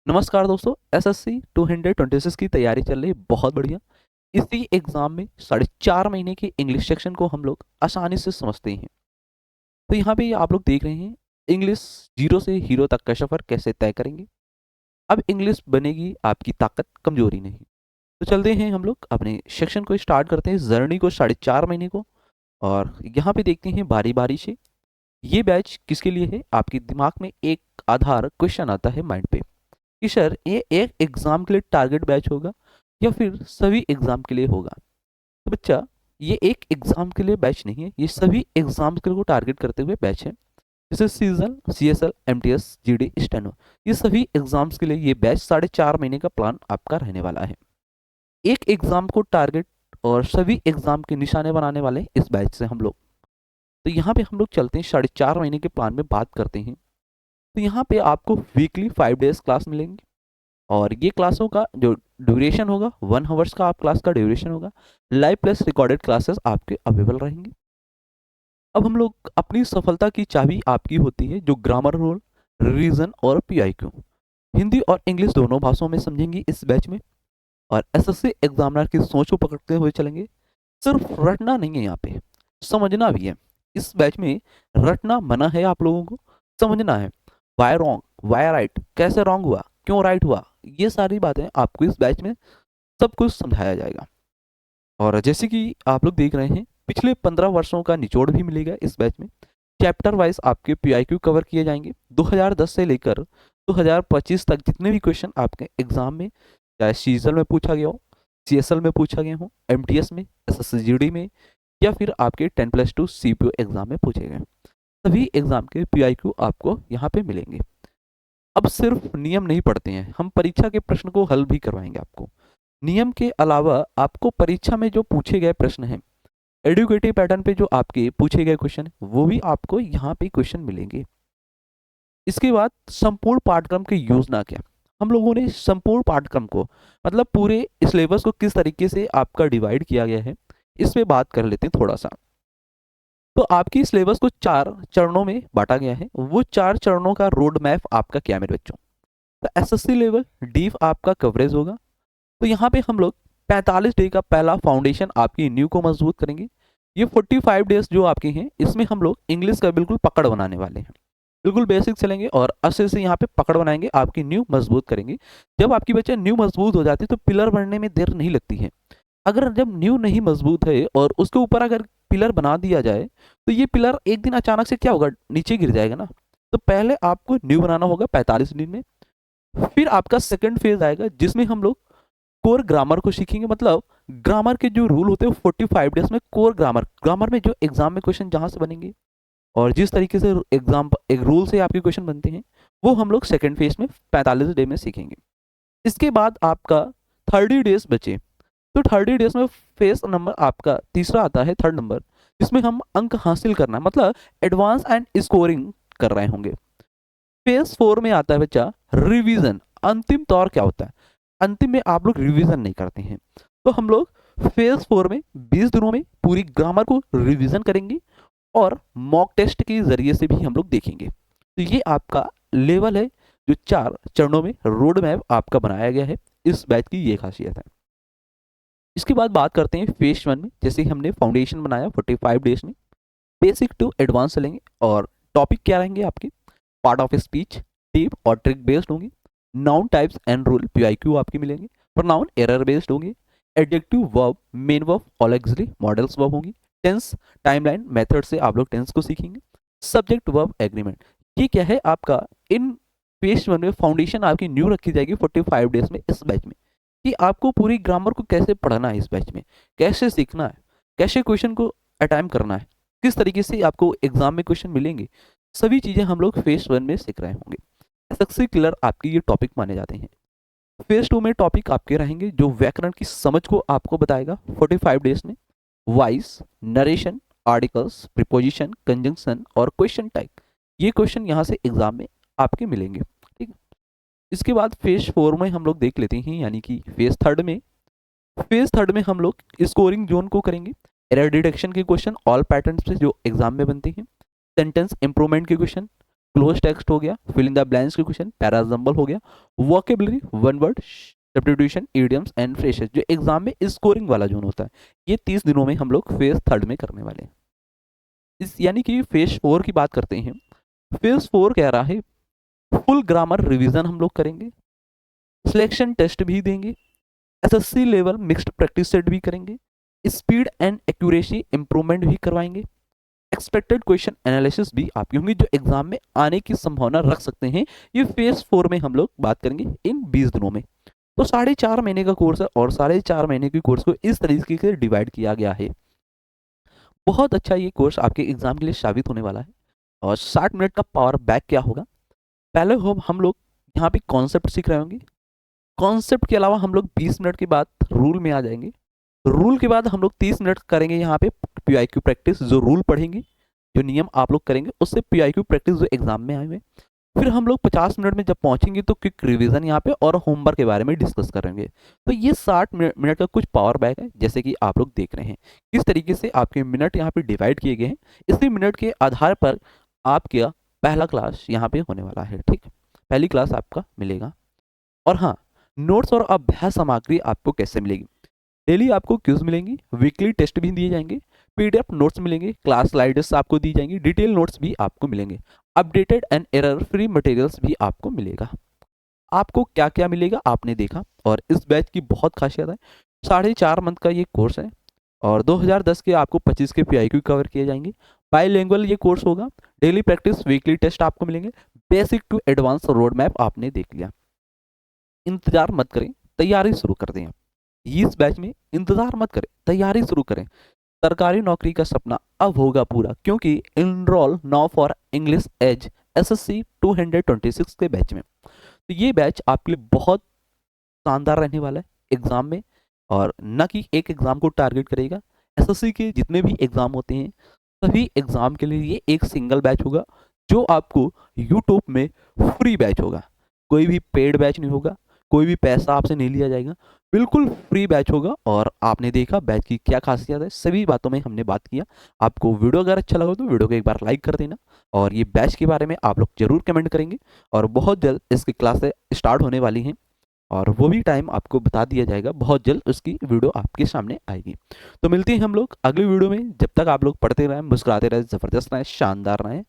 नमस्कार दोस्तों। एसएससी 226 की तैयारी चल रही है बहुत बढ़िया। इसी एग्जाम में 4.5 महीने के इंग्लिश सेक्शन को हम लोग आसानी से समझते हैं। तो यहाँ पे आप लोग देख रहे हैं इंग्लिश जीरो से हीरो तक का सफर कैसे तय करेंगे। अब इंग्लिश बनेगी आपकी ताकत, कमजोरी नहीं। तो चलते हैं हम लोग अपने सेक्शन को स्टार्ट करते हैं, जर्नी को 4.5 महीने को। और यहाँ पे देखते हैं बारी बारी से ये बैच किसके लिए है। आपके दिमाग में एक आधार क्वेश्चन आता है माइंड पे कि सर ये एक एग्जाम के लिए टारगेट बैच होगा या फिर सभी एग्जाम के लिए होगा। तो बच्चा, ये एक एग्जाम के लिए बैच नहीं है, ये सभी एग्जाम के लिए को टारगेट करते हुए बैच है। जैसे season, CSL, MTS, GD, steno, ये सभी एग्जाम्स के लिए ये बैच 4.5 महीने का प्लान आपका रहने वाला है। एक एग्जाम को टारगेट और सभी एग्जाम के निशाने बनाने वाले इस बैच से हम लोग। तो यहाँ पे हम लोग चलते हैं 4.5 महीने के प्लान में बात करते हैं। तो यहाँ पे आपको वीकली 5 डेज क्लास मिलेंगी और ये क्लासों का जो ड्यूरेशन होगा 1 आवर्स का आप क्लास का ड्यूरेशन होगा। लाइव प्लस रिकॉर्डेड क्लासेस आपके अवेलेबल रहेंगे। अब हम लोग अपनी सफलता की चाबी आपकी होती है जो ग्रामर रूल, रिवीजन और पीआईक्यू, हिंदी और इंग्लिश दोनों भाषाओं में समझेंगी इस बैच में। और एसएससी एग्जामिनर की सोच को पकड़ते हुए चलेंगे। सिर्फ रटना नहीं है यहाँ पे, समझना भी है। इस बैच में रटना मना है, आप लोगों को समझना है। वाई रॉन्ग, वाई राइट, कैसे रॉन्ग हुआ, क्यों राइट हुआ, ये सारी बातें आपको इस बैच में सब कुछ समझाया जाएगा। और जैसे कि आप लोग देख रहे हैं पिछले 15 वर्षों का निचोड़ भी मिलेगा इस बैच में। चैप्टर वाइज आपके पीआईक्यू कवर किए जाएंगे। 2010 से लेकर 2025 तक जितने भी क्वेश्चन आपके एग्जाम में, चाहे सीजल में पूछा गया हो, सीएसएल में पूछा गया हो, एमटीएस में, एसएससीजीडी में, या फिर आपके 10+2 सीपीओ एग्जाम में पूछे गए, सभी एग्जाम के पीआईक्यू आपको यहाँ पे मिलेंगे। अब सिर्फ नियम नहीं पढ़ते हैं हम, परीक्षा के प्रश्न को हल भी करवाएंगे आपको। नियम के अलावा आपको परीक्षा में जो पूछे गए प्रश्न हैं, एडुकेटिव पैटर्न पे जो आपके पूछे गए क्वेश्चन, वो भी आपको यहाँ पे क्वेश्चन मिलेंगे। इसके बाद संपूर्ण पाठ्यक्रम की योजना क्या, हम लोगों ने संपूर्ण पाठ्यक्रम को मतलब पूरे सिलेबस को किस तरीके से आपका डिवाइड किया गया है, इस पे बात कर लेते हैं थोड़ा सा। तो आपकी सिलेबस को 4 चरणों में बांटा गया है। वो 4 चरणों का रोड मैप आपका क्या है मेरे बच्चों। तो एसएससी लेवल डीप आपका कवरेज होगा। तो यहाँ पे हम लोग 45 डे का पहला फाउंडेशन आपकी न्यू को मजबूत करेंगे। ये 45 डेज जो आपके हैं, इसमें हम लोग इंग्लिश का बिल्कुल पकड़ बनाने वाले हैं। बिल्कुल बेसिक चलेंगे और अच्छे से यहाँ पे पकड़ बनाएंगे, आपकी न्यू मजबूत करेंगे। जब आपकी बच्चे न्यू मजबूत हो जाती है तो पिलर बनने में देर नहीं लगती है। अगर जब न्यू नहीं मजबूत है और उसके ऊपर अगर पिलर बना दिया जाए तो ये पिलर एक दिन अचानक से क्या होगा, नीचे गिर जाएगा ना। तो पहले आपको न्यू बनाना होगा 45 दिन में। फिर आपका सेकंड फेज आएगा जिसमें हम लोग कोर ग्रामर को सीखेंगे। मतलब ग्रामर के जो रूल होते हैं 45 डेज में कोर ग्रामर, ग्रामर में जो एग्जाम में क्वेश्चन जहां से बनेंगे और जिस तरीके से एग्जाम एक रूल से आपके क्वेश्चन बनते हैं, वो हम लोग सेकंड फेज में 45 डे में सीखेंगे। इसके बाद आपका 30 डेज बचे। तो 30 डेज में फेज नंबर आपका तीसरा आता है, थर्ड नंबर, जिसमें हम अंक हासिल करना मतलब एडवांस एंड स्कोरिंग कर रहे होंगे। फेज 4 में आता है बच्चा रिवीजन। अंतिम तौर क्या होता है, अंतिम में आप लोग रिवीजन नहीं करते हैं। तो हम लोग फेज 4 में 20 दिनों में पूरी ग्रामर को रिवीजन करेंगे और मॉक टेस्ट के जरिए से भी हम लोग देखेंगे। तो ये आपका लेवल है जो 4 चरणों में रोड मैप आपका बनाया गया है। इस बैच की ये खासियत है। इसके बाद बात करते हैं फेज 1 में। जैसे कि हमने फाउंडेशन बनाया 45 डेज में, बेसिक टू एडवांस चलेंगे। और टॉपिक क्या रहेंगे आपके, पार्ट ऑफ स्पीच, टिप और ट्रिक बेस्ड होंगे। Noun types and rule PIQ आपके मिलेंगे। प्रोनाउन एरर बेस्ड होंगे। एडजेक्टिव, वर्ब, मेन वर्ब और ऑक्सिलरी मॉडल्स वर्ब होंगी। टेंस, टाइमलाइन, मेथड से आप लोग टेंस को सीखेंगे। सब्जेक्ट, वर्ब, एग्रीमेंट, ये क्या है आपका इन फेज 1 में फाउंडेशन आपकी न्यू रखी जाएगी 45 डेज में इस बैच में, कि आपको पूरी ग्रामर को कैसे पढ़ना है, इस बैच में कैसे सीखना है, कैसे क्वेश्चन को अटेम्प्ट करना है, किस तरीके से आपको एग्जाम में क्वेश्चन मिलेंगे, सभी चीजें हम लोग फेज 1 में सीख रहे होंगे। एसएससी क्लियर आपके ये टॉपिक माने जाते हैं। फेज 2 में टॉपिक आपके रहेंगे जो व्याकरण की समझ को आपको बताएगा 45 डेज में। Voice, narration, articles, preposition, conjunction और क्वेश्चन टाइप, ये क्वेश्चन यहाँ से एग्जाम में आपके मिलेंगे। ठीक है। इसके बाद फेज 4 में हम लोग देख लेते हैं, यानी कि फेज थर्ड में हम लोग स्कोरिंग जोन को करेंगे। एरर डिटेक्शन के क्वेश्चन ऑल पैटर्न्स पे जो एग्जाम में बनते हैं। सेंटेंस इंप्रूवमेंट के क्वेश्चन, क्लोज टेक्स्ट हो गया, फिल इन द ब्लैंक्स के क्वेश्चन, पैराजम्बल हो गया, vocabulary, one word, substitution, idioms and phrases, जो एग्जाम में स्कोरिंग वाला जोन होता है, ये 30 दिनों में हम लोग फेज थर्ड में करने वाले हैं। इस यानी कि फेज 4 की बात करते हैं। फेज 4 कह रहा है फुल ग्रामर रिवीजन हम लोग करेंगे, सिलेक्शन टेस्ट भी देंगे, SSC level mixed practice set भी करेंगे, स्पीड एंड एक्यूरेसी इंप्रूवमेंट भी करवाएंगे, एक्सपेक्टेड क्वेश्चन एनालिसिस भी आपकी होंगी जो एग्जाम में आने की संभावना रख सकते हैं। ये फेज 4 में हम लोग बात करेंगे इन 20 दिनों में। तो 4.5 महीने का कोर्स है और 4.5 महीने के कोर्स को इस तरीके से डिवाइड किया गया है। बहुत अच्छा ये कोर्स आपके एग्जाम के लिए साबित होने वाला है। और 60 मिनट का पावर बैक क्या होगा, पहले हम लोग यहाँ पे कॉन्सेप्ट सीख रहे होंगे, कॉन्सेप्ट के अलावा हम लोग 20 मिनट के बाद रूल में आ जाएंगे, रूल के बाद हम लोग 30 मिनट करेंगे यहाँ पे पीआईक्यू प्रैक्टिस, जो रूल पढ़ेंगे, जो नियम आप लोग करेंगे उससे पीआईक्यू प्रैक्टिस जो एग्जाम में आए हुए। फिर हम लोग 50 मिनट में जब पहुंचेंगे तो क्विक रिवीजन यहाँ पे और होमवर्क के बारे में डिस्कस करेंगे। तो ये 60 मिनट का कुछ पावर बैक है, जैसे कि आप लोग देख रहे हैं किस तरीके से आपके मिनट यहाँ पे डिवाइड किए गए हैं। इसी मिनट के आधार पर आपका पहला क्लास यहाँ पे होने वाला है, ठीक, पहली क्लास आपका मिलेगा। और हाँ, नोट्स और अभ्यास सामग्री आपको कैसे मिलेगी, डेली आपको क्यूज मिलेंगी, वीकली टेस्ट भी दिए जाएंगे, पीडीएफ नोट्स मिलेंगे, क्लास स्लाइड्स आपको दी जाएंगी, डिटेल नोट्स भी आपको मिलेंगे, updated and error free materials भी आपको मिलेगा। आपको क्या क्या मिलेगा आपने देखा। और इस बैच की बहुत खासियत है, 4.5 मंथ का ये कोर्स है और 2010 के आपको 25 के पीआईक्यू कवर किए जाएंगे। बाईलिंगुअल ये कोर्स होगा, डेली प्रैक्टिस, वीकली टेस्ट आपको मिलेंगे, basic to advance road map आपने देख लिया। इंतजार मत करें, तैयारी शुरू कर दें। इस बैच में इंतजार मत करें, तैयारी शुरू करें। सरकारी नौकरी का सपना अब होगा पूरा, क्योंकि enroll now for English as SSC 226 के बैच में। तो ये बैच आपके लिए बहुत शानदार रहने वाला है एग्जाम में, और न कि एक एग्जाम को टारगेट करेगा। एसएससी के जितने भी एग्जाम होते हैं सभी एग्जाम के लिए ये एक सिंगल बैच होगा, जो आपको यूट्यूब में फ्री बैच होगा। कोई भी पेड बैच नहीं होगा, कोई भी पैसा आपसे नहीं लिया जाएगा, बिल्कुल फ्री बैच होगा। और आपने देखा बैच की क्या खासियत है, सभी बातों में हमने बात किया। आपको वीडियो अगर अच्छा लगा तो वीडियो को एक बार लाइक कर देना, और ये बैच के बारे में आप लोग जरूर कमेंट करेंगे। और बहुत जल्द इसकी क्लासें स्टार्ट होने वाली हैं, और वो भी टाइम आपको बता दिया जाएगा, बहुत जल्द उसकी वीडियो आपके सामने आएगी। तो मिलते हैं हम लोग अगली वीडियो में। जब तक आप लोग पढ़ते रहें, मुस्कुराते रहें, ज़बरदस्त रहें, शानदार रहें।